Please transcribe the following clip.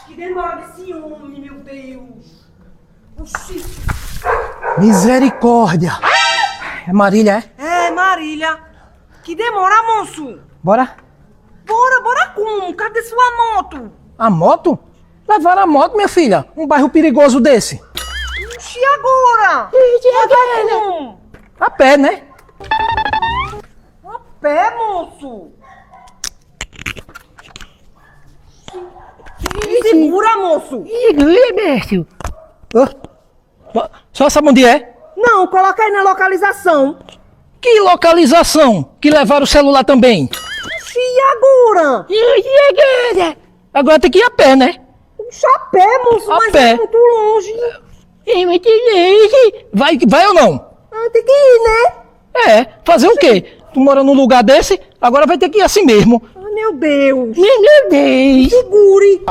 Que demora desse homem, meu Deus. Oxi. Misericórdia. É Marília, é? É, Marília. Que demora, moço. Bora? Bora como? Cadê sua moto? A moto? Levaram a moto, minha filha. Um bairro perigoso desse. Oxi, agora? Vai como? A pé, né? A pé, moço. Me segura, moço. Segura, mestre. Só sabe onde é? Não, coloca aí na localização. Que localização? Que levaram o celular também. Oxi, e agora? Agora tem que ir a pé, né? Oxi, a pé, moço, A mas pé. é muito longe. Vai ou não? Ah, tem que ir, né? É, fazer o quê? Tu mora num lugar desse, agora vai ter que ir assim mesmo. Ai, meu Deus. Meu Deus! Segure.